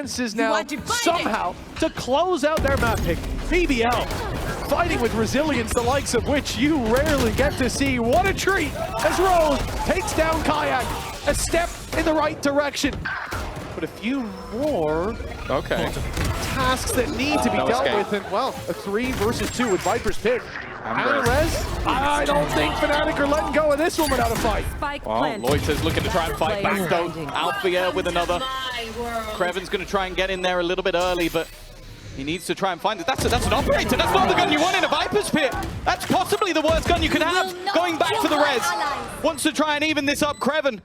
chances now somehow to close out their map pick. BBL fighting with resilience, the likes of which you rarely get to see. What a treat as Rose takes down Kayak. A step in the right direction. But a few more tasks that need to be dealt with. And well, a 3 versus 2 with Viper's pick. And Rez, I don't think Fnatic are letting go of this one without a fight. Well, Loiter's looking to try and fight back though. Alfajer with another. Kreven's going to try and get in there a little bit early, but he needs to try and find it. That's an operator. That's not the gun you want in a Viper's pit. That's possibly the worst gun you can have. Going back for the Rez. Wants to try and even this up, Kreven.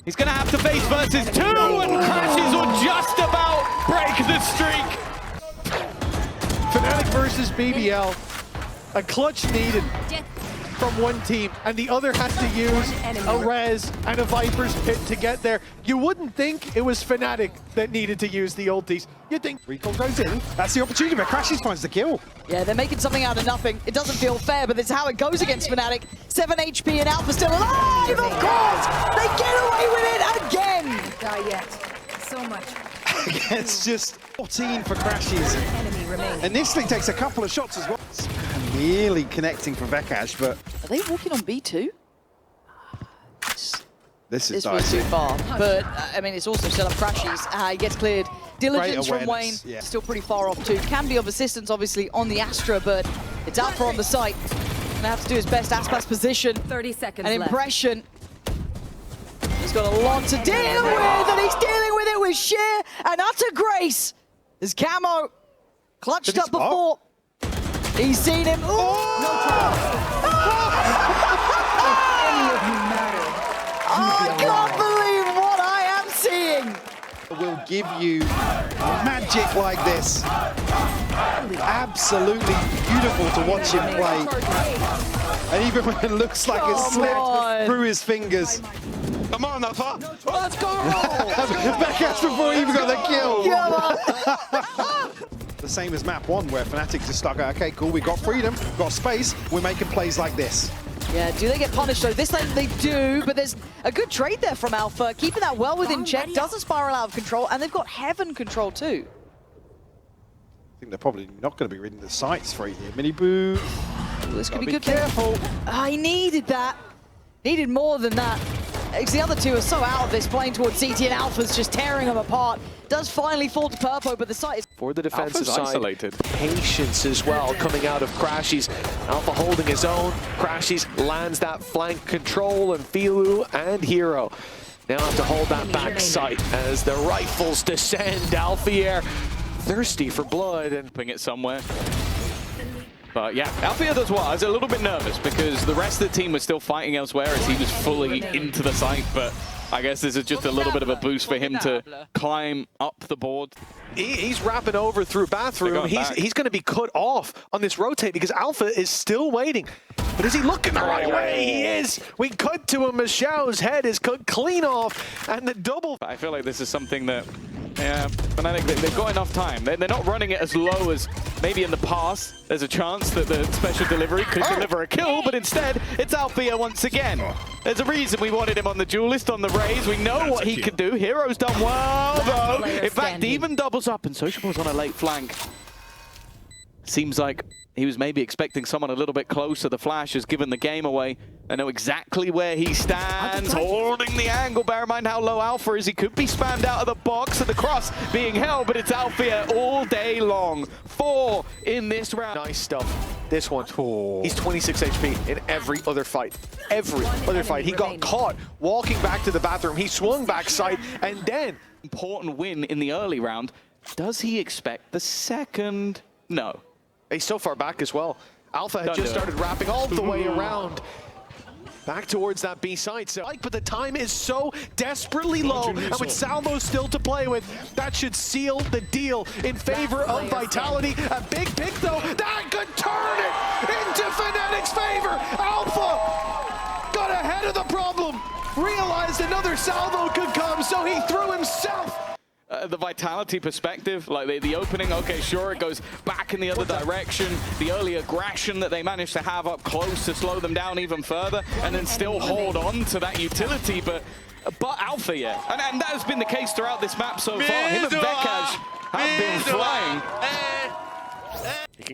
He's going to have to face versus 2, and Crashes will just about break the streak. Fnatic versus BBL. A clutch needed from one team, and the other has to use a Rez and a Viper's pit to get there. You wouldn't think it was Fnatic that needed to use the ultis. You'd think Recall goes in. That's the opportunity, but Crashes finds the kill. Yeah, they're making something out of nothing. It doesn't feel fair, but it's how it goes against Fnatic. 7 HP and Alpha still alive, of course! They get away with it again! Die yet. So much. It's just 14 for Crashes. Initially takes a couple of shots as well. Nearly connecting for Vekash, but... Are they walking on B2? This is was too far, but I mean, it's also still up Crashes. He gets cleared. Diligence from Wayne, still pretty far off too. Can be of assistance, obviously, on the Astra, but it's Alpha on the site. Gonna have to do his best. Aspa's position. 30 seconds An left. impression. He's got a lot to deal with, and he's dealing with it with sheer and utter grace. His camo clutched up before. He's seen him. I can't believe what I am seeing. Will give you magic like this. Absolutely beautiful to watch him play. And even when it looks like it slipped through his fingers. Come on, Alpha. Let's go! Vekash before he even got the kill. The same as map 1, where Fnatic just stuck out, okay, cool, we got freedom, got space, we're making plays like this. Yeah, do they get punished though? This lane they do, but there's a good trade there from Alpha, keeping that well within check, doesn't spiral out of control, and they've got Heaven control too. I think they're probably not going to be reading the sights for it here. Mini Boo. This could be good. Careful. He needed that. Needed more than that. Because the other two are so out of this, playing towards CT, and Alpha's just tearing them apart. Does finally fall to Purpo, but the site is... For the defensive side, isolated. Patience as well coming out of Crashes. Alpha holding his own. Crashes lands that flank control, and Filu and Hero now have to hold that back site as the rifles descend. Alfajer thirsty for blood and putting it somewhere. But yeah, Alfajer does well. I was a little bit nervous because the rest of the team was still fighting elsewhere as he was fully into the site, but I guess this is just a little bit of a boost for him to climb up the board. He's wrapping over through bathroom. He's going to be cut off on this rotate because Alpha is still waiting. But is he looking the right way? He is. We cut to him. Mashow's head is cut clean off, and the double. I feel like this is something that, yeah, Fnatic, they've got enough time. They're not running it as low as maybe in the past. There's a chance that the special delivery could deliver a kill, but instead, it's Alfajer once again. There's a reason we wanted him on the duelist, on the Raze. We know what he can do. Hero's done well, though. In fact, even doubles up, and Sociable's on a late flank. Seems like he was maybe expecting someone a little bit closer. The Flash has given the game away. I know exactly where he stands, holding the angle. Bear in mind how low Alpha is. He could be spammed out of the box, and the cross being held, but it's Alfajer all day long. 4 in this round. Nice stuff. This one, he's 26 HP in every other fight. Every other fight. He got caught walking back to the bathroom. He swung back side, and then... Important win in the early round. Does he expect the second? No. He's so far back as well. Alpha had just started wrapping all the way around. Back towards that B side. So, but the time is so desperately low. And with Salvo still to play with, that should seal the deal in favor of Vitality. A big pick though, that could turn it into Fnatic's favor. Alpha got ahead of the problem. Realized another salvo could come, so he threw himself. The Vitality perspective, like the opening, okay, sure, it goes back in the other direction. The early aggression that they managed to have up close to slow them down even further, and then still hold on to that utility, but Alpha, yeah. And that has been the case throughout this map so far. Him and Vekash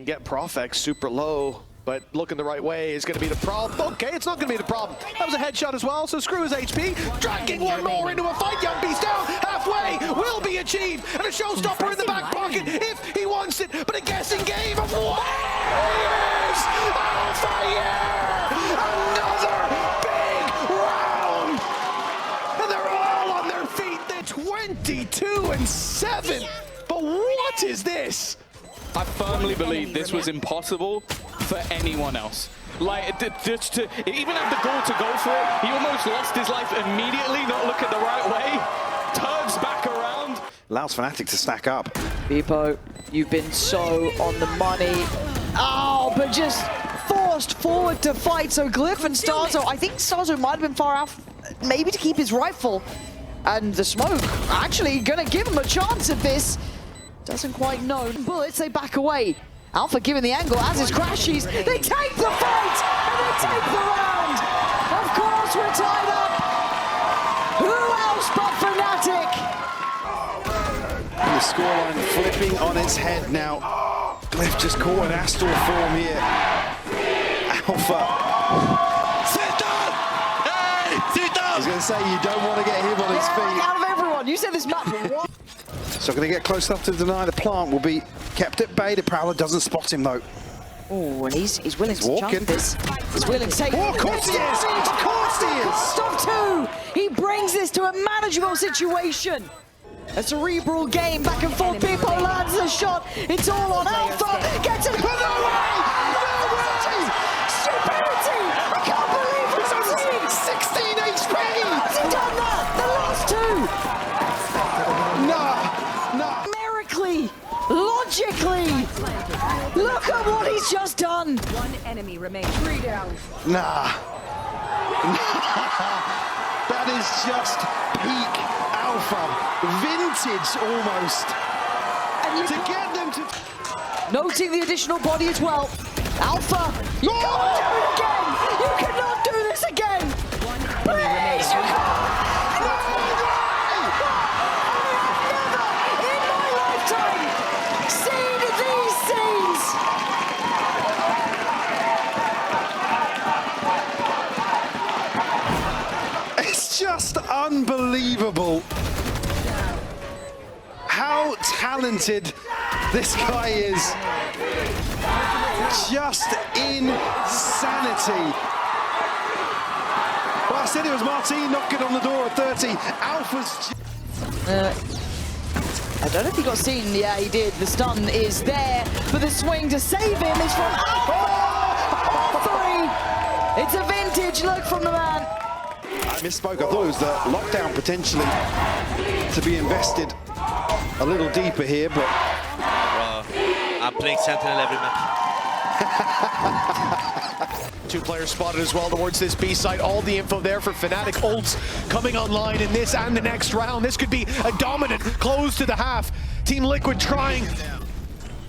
can get Profex super low, but looking the right way is going to be the problem. Okay, it's not going to be the problem. That was a headshot as well, so screw his HP. Dragging one more into a fight. Young Beast down halfway will be achieved. And a showstopper in the back pocket if he wants it. But a guessing game of Warriors! Alfajer! Another big round! And they're all on their feet. They're 22-7. But what is this? I firmly believe this was impossible for anyone else. Like, just to even have the goal to go for it, he almost lost his life immediately, not looking the right way, turns back around. Allows Fnatic to stack up. Beepo, you've been so on the money. Oh, but just forced forward to fight. So Glyph and Starzo, I think Starzo might have been far off, maybe to keep his rifle. And the smoke actually gonna give him a chance at this. Doesn't quite know. Bullets, they back away. Alpha giving the angle as is Crashies. They take the fight and they take the round. Of course, we're tied up. Who else but Fnatic? And the scoreline flipping on its head now. Glyph just caught an Astral form here. Alpha. Sit down! Hey, sit down! I was going to say, you don't want to get him on his feet. Out of everyone, you said this map. What? So going to get close enough to deny the plant will be kept at bay. The Prowler doesn't spot him though. Oh, and he's willing to walking. jump this. He's willing to take. Oh, of course he is! Of course he is! Stop two! He brings this to a manageable situation. A cerebral game, back and forth. Beepo lands the shot. It's all on Alpha. Gets it. No way! No way! Stupidity! I can't believe he's on 16 HP! How's he done that? The last two! No! Numerically, logically, look at what he's just done. One enemy remains. 3 down. Nah. That is just peak Alpha. Vintage almost. And To get them to... noting the additional body as well. Alpha, you can't do it again. You cannot do this again. Please, you can't. Seen these scenes. It's just unbelievable how talented this guy is. Just insanity. Well, I said it was Martin knocking on the door at 30. Alpha's... I don't know if he got seen. Yeah, he did. The stun is there, but the swing to save him is from Alpha. 3. It's a vintage look from the man. I misspoke. I thought it was the lockdown potentially to be invested a little deeper here, but... I'm playing Sentinel every match. 2 players spotted as well towards this B site. All the info there for Fnatic. Ults coming online in this and the next round. This could be a dominant close to the half. Team Liquid trying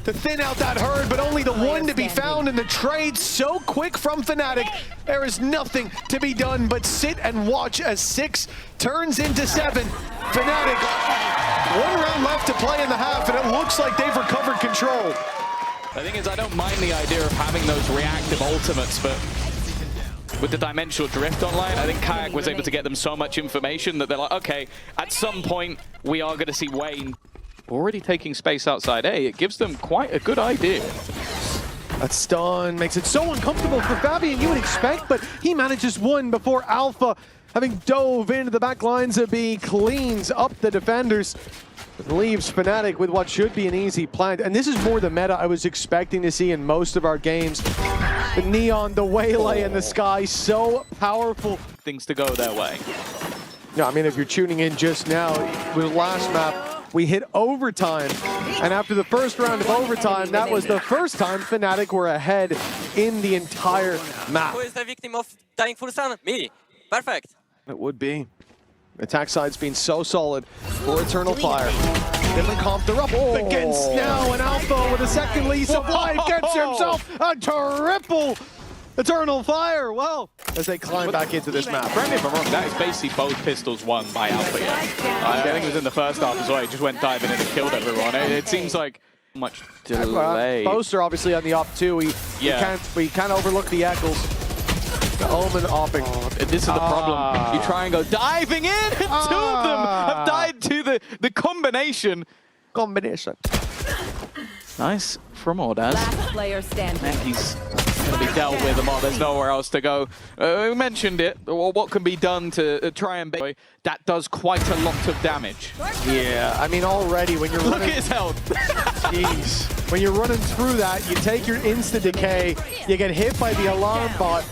to thin out that herd, but only the one to be found in the trade. So quick from Fnatic. There is nothing to be done but sit and watch as 6 turns into 7. Fnatic, 1 round left to play in the half, and it looks like they've recovered control. The thing is, I don't mind the idea of having those reactive ultimates, but with the dimensional drift online, I think Kayak was able to get them so much information that they're like, okay, at some point, we are going to see Wayne already taking space outside A. It gives them quite a good idea. That stun makes it so uncomfortable for Fabian, you would expect, but he manages 1 before Alpha, having dove into the back lines of B, cleans up the defenders. It leaves Fnatic with what should be an easy plant. And this is more the meta I was expecting to see in most of our games. The neon, the waylay in the sky, so powerful. Things to go their way. Yeah, I mean, if you're tuning in just now, with last map, we hit overtime. And after the first round of overtime, that was the first time Fnatic were ahead in the entire map. Who is the victim of dying for sun? Me. Perfect. It would be. Attack side's been so solid for Eternal Fire. Different comp, they're up against now, and Alpha with a second lease of life gets himself a triple Eternal Fire. Well, as they climb back into this map. Correct me if I'm wrong, that is basically both pistols won by Alpha. I think it was in the first half as well. He just went diving in and killed everyone. It seems like Much delay. Boaster obviously on the up too. We can't overlook the echoes. The Omen opping. This is the problem. You try and go diving in, and two of them have died to the combination. Nice from Ordaz. Last player standing. And he's going to be dealt with. There's nowhere else to go. We mentioned it. What can be done to try and beat? That does quite a lot of damage. Yeah, I mean already when you're Look running, at his health. jeez, when you're running through that, you take your insta decay, you get hit by the alarm bot,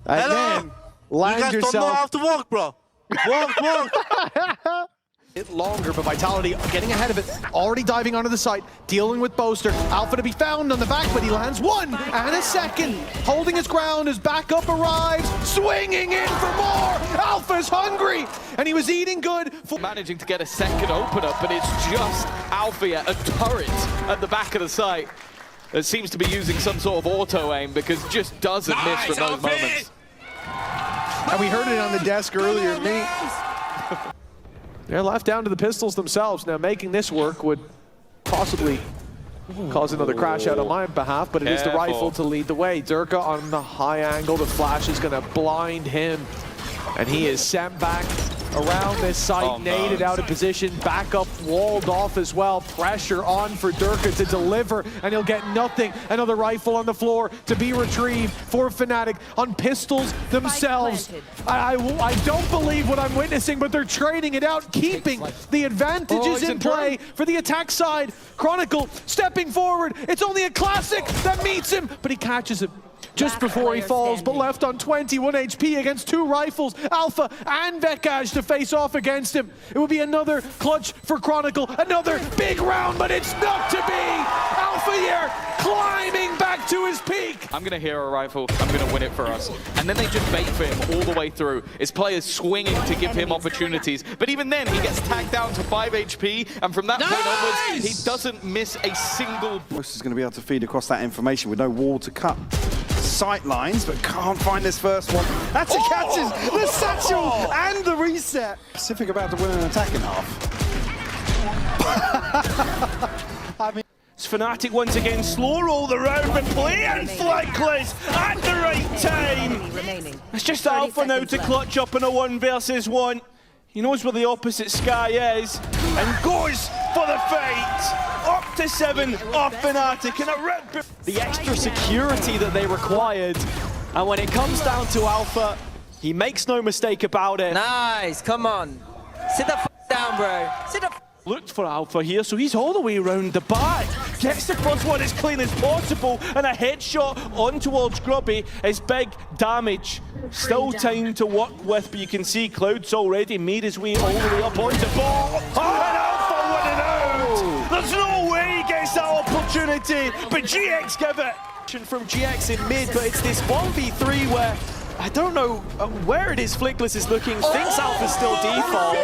and then land you guys yourself. don't know how to walk, bro. Walk. Bit longer, but Vitality getting ahead of it, already diving onto the site, dealing with Boaster. Alpha to be found on the back, but he lands one and a second, holding his ground as backup arrives, swinging in for more. Alpha's hungry, and he was eating good. Managing to get a second opener, but it's just Alfia, a turret at the back of the site that seems to be using some sort of auto aim because just doesn't miss from those moments. And we heard it on the desk earlier, me. They're left down to the pistols themselves. Now making this work would possibly cause another crash out on my behalf, but it is the rifle to lead the way. Durka on the high angle, the flash is gonna blind him, and he is sent back around this site, naded out of position, back up, walled off as well. Pressure on for Durka to deliver, and he'll get nothing. Another rifle on the floor to be retrieved for Fnatic on pistols themselves. I don't believe what I'm witnessing, but they're trading it out, keeping the advantages in play for the attack side. Chronicle stepping forward. It's only a classic that meets him, but he catches it just before he falls, but left on 21 HP against two rifles, Alpha and Vekaj to face off against him. It would be another clutch for Chronicle, another big round, but it's not to be. Alfajer climbing back to his peak. I'm going to hero rifle, I'm going to win it for us. And then they just bait for him all the way through. His players swinging to give him opportunities, but even then he gets tagged down to 5 HP, and from that point onwards, he doesn't miss a single. Most is going to be able to feed across that information with no wall to cut. Sight lines, but can't find this first one. That's it, catches the satchel and the reset. Pacific about to win an attack in half. I mean, it's Fnatic once again, slow roll the round, but play and flankless at the right time. It's just Alpha now to clutch up in a 1 versus 1. He knows where the opposite sky is and goes for the fight. Up to 7 off Fnatic and a rip. The extra security that they required, and when it comes down to Alpha, he makes no mistake about it. Nice, come on. Sit the f down, bro. Sit the f. Looked for Alpha here, so he's all the way around the back. Gets the first one as clean as possible, and a headshot on towards Grubby is big damage. Still time to work with, but you can see Cloud's already made his way all the way up onto ball. And Alpha winning out! There's no way he gets that opportunity, but GX give it. From GX in mid, but it's this 1v3 where I don't know where it is Flickless is looking, thinks Alpha's still default.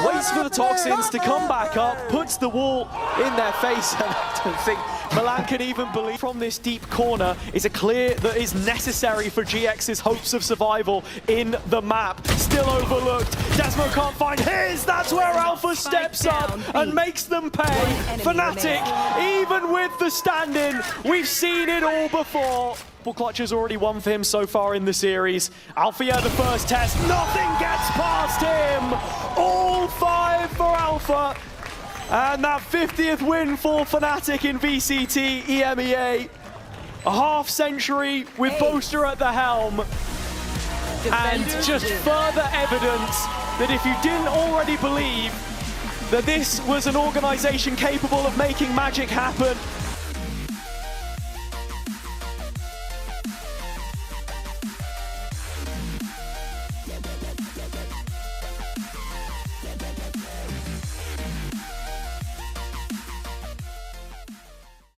Waits for the Toxins to come back up, puts the wall in their face, and I don't think Milan can even believe from this deep corner is a clear that is necessary for GX's hopes of survival in the map. Still overlooked. Desmo can't find his. That's where Alpha steps up and makes them pay. Fnatic, even with the stand-in, we've seen it all before. Clutch has already won for him so far in the series. Alfia the first test, nothing gets past him. All 5 for Alpha. And that 50th win for Fnatic in VCT EMEA. A half century with Boaster at the helm. And just further evidence that if you didn't already believe that this was an organization capable of making magic happen,